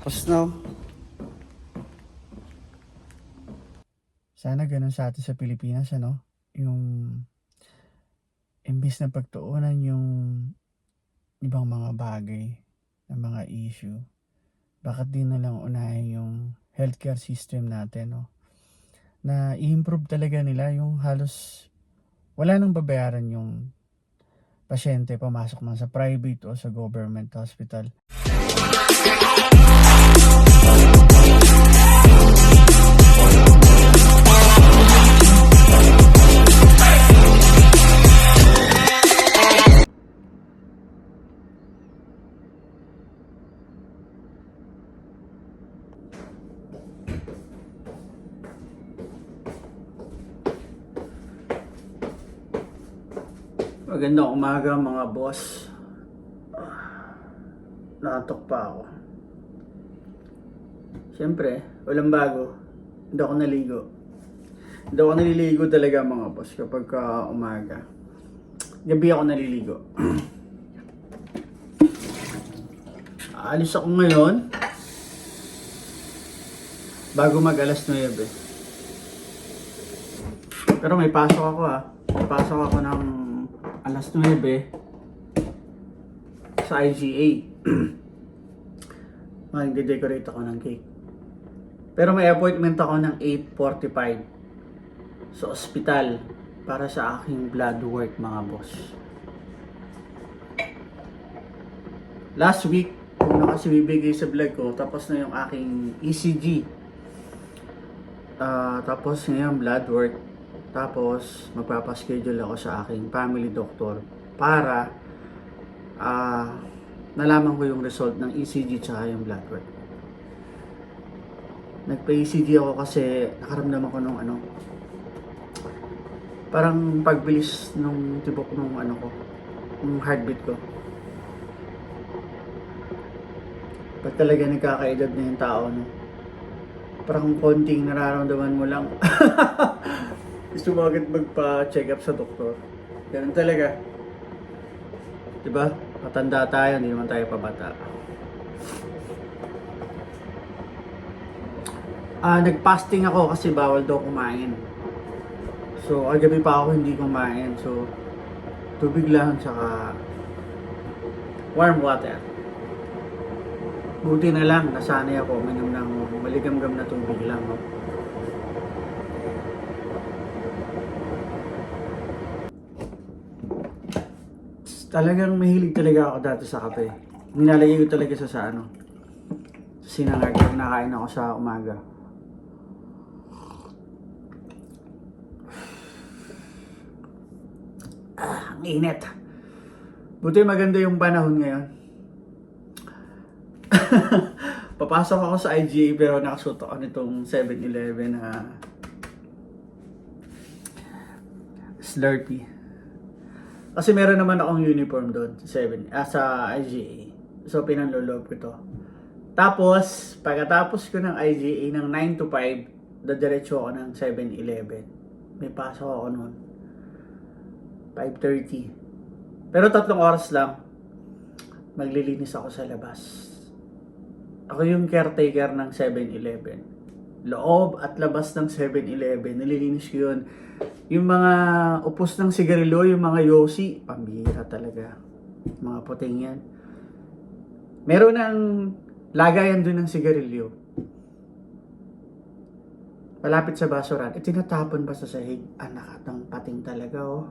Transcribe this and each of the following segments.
Tapos na. Sana ganun sa atin sa Pilipinas, ano? Yung imbis na pagtuunan yung ibang mga bagay, ng mga issue, bakit di na lang unahin yung healthcare system natin, no? Na i-improve talaga nila yung halos wala nang babayaran yung pasyente pamasok man sa private o sa government hospital. Magandang umaga mga boss. Nakatok pa ako. Siyempre, walang bago. Hindi ako naligo. Hindi ako naliligo talaga mga boss kapag umaga. Gabi ako naliligo. Aalis ako ngayon bago mag alas 9. Pero may pasok ako May pasok ako ng alas 9 sa IGA. Magde-decorate ako ng cake. Pero may appointment ako ng 8:45 sa ospital para sa aking blood work mga boss. Last week, kung kasi bibigay sa vlog ko, tapos na yung aking ECG. Tapos ngayon blood work. Tapos magpapaschedule ako sa aking family doctor para nalaman ko yung result ng ECG tsaka yung blood work. Nagpa-ECG ako kasi nakaramdam ako nung parang pagbilis nung tibok nung yung heartbeat ko. Pag talaga nagkakaedad na yung tao, no? Parang konting nararamdaman mo lang. Gusto mo agad magpa-check up sa doktor. Ganun talaga. Diba? Matanda tayo, hindi naman tayo pabata. Nag-fasting ako kasi bawal daw kumain. So, agabi pa ako hindi kumain. So, tubig lang tsaka warm water. Buti na lang, nasanay ako uminom ng maligamgam na tubig lang. No? Talagang mahilig talaga ako dati sa kape. Nilalagay ko talaga sa sinangag kung nakain ako sa umaga. Ang init. Buti maganda yung panahon ngayon. Papasok ako sa IGA pero nakasuot ako nitong 7-Eleven na Slurpee. Kasi meron naman akong uniform doon sa IGA. So pinanloloob ko to. Tapos, pagkatapos ko ng IGA ng 9 to 5, dadiretso ako ng 7-Eleven. May pasok ako noon. 5:30. Pero 3 oras lang. Maglilinis ako sa labas. Ako yung caretaker ng 7-Eleven. Loob at labas ng 7-Eleven, nililinis ko yun. Yung mga upos ng sigarilyo, yung mga yosi, pambihira talaga. Mga puting yan. Meron ng lagayan dun ng sigarilyo. Malapit sa basuran. Tinatapon ba sa sahig? Anak atang pating talaga, oh.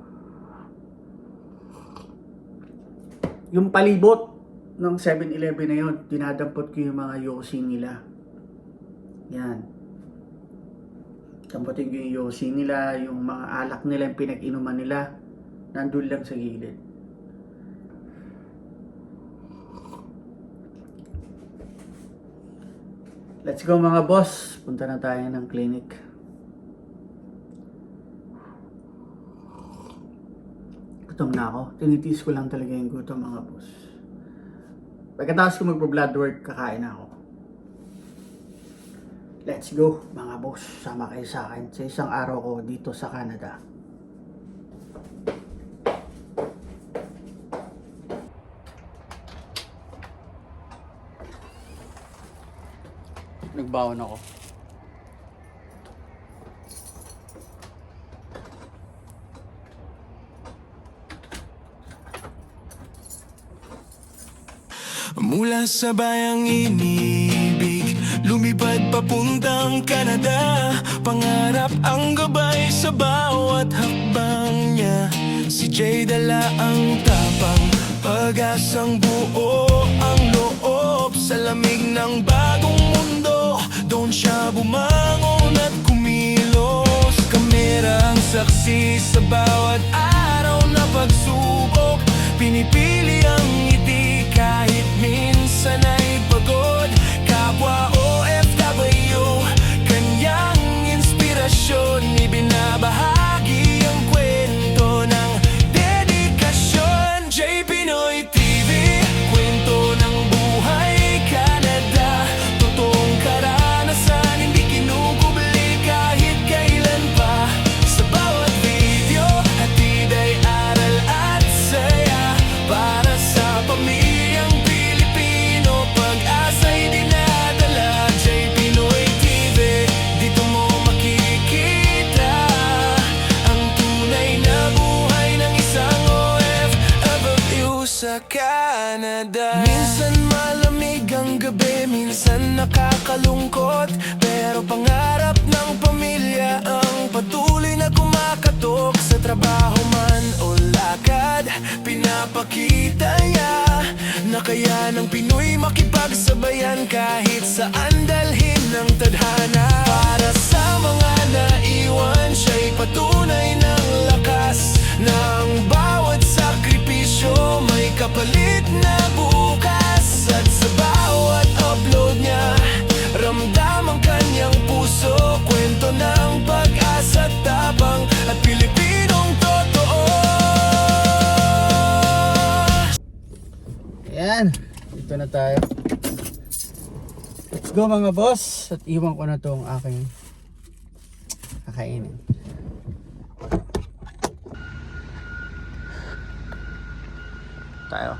Yung palibot ng 7-Eleven na yun, dinadampot ko yung mga yosi nila. Yan. Damputin ko yung yosi nila, yung mga alak nila, yung pinag-inuman nila, nandun lang sa gilid. Let's go mga boss. Punta na tayo ng clinic. Gutom na ako. Tinitiis ko lang talaga yung gutom mga boss. Pagkatapos ko magpo-blood work, kakain ako. Let's go mga boss. Sama kayo sa akin sa isang araw ko dito sa Canada. Nagbaon ako. Mula sa bayang inibig, lumipad papuntang Canada. Pangarap ang gabay sa bawat hakbang niya. Si Jay dala ang tapang, pag-asang buo ang loob. Sa lamig ng bagong mundo, doon siya bumangon at kumilos. Kamerang saksi sa bawat araw na pagsubok. Pinipili ang ngiti kahit minsan ay pagod. Kapwa OFW, kanyang inspirasyon. Ibinabahagi ang kwento ng dedikasyon. J. Pinoy TV, kwento ng buhay Canada. Totoong karanasan, hindi kinukubli kahit kailan pa. Sa bawat video, hatid ay aral at saya. Para sa pamilyang Pilipino, pag-asa'y dinadala. J. Pinoy TV, dito mo makikita ang tunay na buhay ng isang OFW sa Canada. Minsan malamig ang gabi, minsan nakakalungkot, pero pangarap ng pamilya ang patuloy na kumakatok. Sa trabaho man o lakad, pinapakita niya na kaya ng Pinoy makipagsabayan kahit saan dalhin ng tadhana. Para sa mga naiwan, siya'y patunay ng lakas, na ang bawat sakripisyo may kapalit na bukas. At sa bawat upload niya, ramdam ang kanyang puso. Kwento ng pag-asa, tapang at Pilipinong totoo. Ayan, dito na tayo. Let's go mga boss. At iwan ko na tong aking kakainin. Tayo.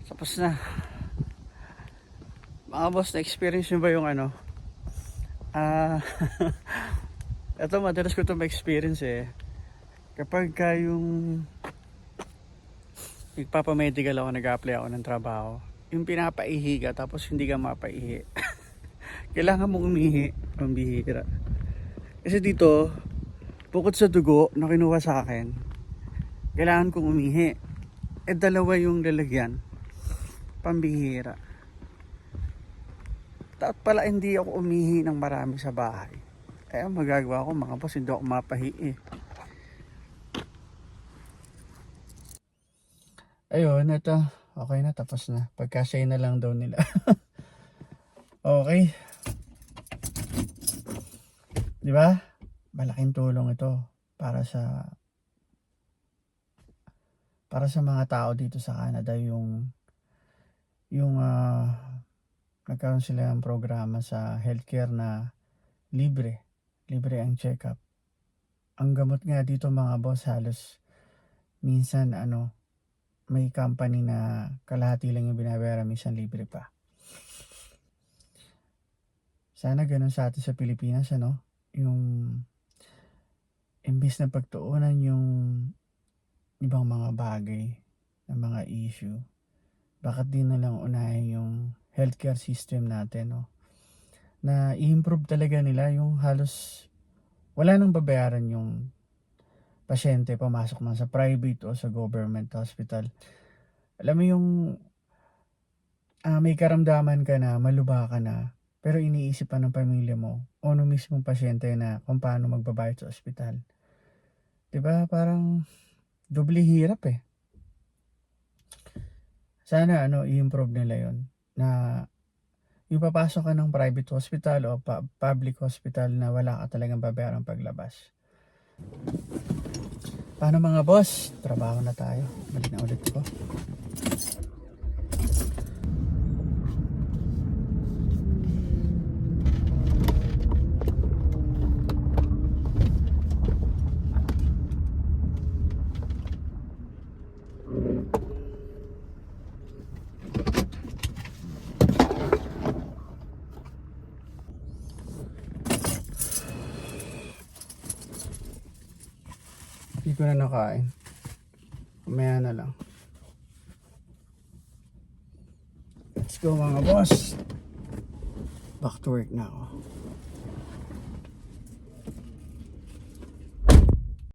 Tapos na. Mga boss, na-experience nyo ba yung ano? Ito, madalas ko ito ma-experience eh. Kapag ka yung nagpapamedical ako, nag-apply ako ng trabaho, yung pinapaihi ka tapos hindi ka mapaihi. Kailangan mong umihi, pambihira. Kasi dito, bukod sa dugo na kinuha sa akin, kailangan kong umihi. Eh, dalawa yung lalagyan. Pambihira. Dapat pala hindi ako umihi ng marami sa bahay. Kaya magagawa ko mga boss, hindi ako mapahi eh. Ayun, ito. Okay na, tapos na. Pagkasya na lang daw nila. Okay. Di ba? Malaking tulong ito para sa mga tao dito sa Canada, yung nagkaroon sila ng programa sa healthcare na libre ang check-up. Ang gamot nga dito mga boss, halos minsan may company na kalahati lang yung binabayaran, minsan libre pa. Sana ganun sa atin sa Pilipinas, yung imbis na pagtuunan yung ibang mga bagay na mga issue, bakit di na lang unahin yung healthcare system natin, na i-improve talaga nila, yung halos wala nang babayaran yung pasyente pamasok man sa private o sa government hospital. Alam mo yung may karamdaman ka na, maluba ka na, pero iniisip pa ng pamilya mo o nung mismong pasyente na kung paano magbabayad sa ospital. Diba? Parang doble hirap eh. Sana i-improve nila yon, na yung papasok ka ng private hospital o public hospital na wala ka talagang babayaran paglabas. Paano mga boss? Trabaho na tayo. Balik na ulit ko. Hindi ko na nakain. Mamaya na lang. Let's go mga boss. Back to work na ako.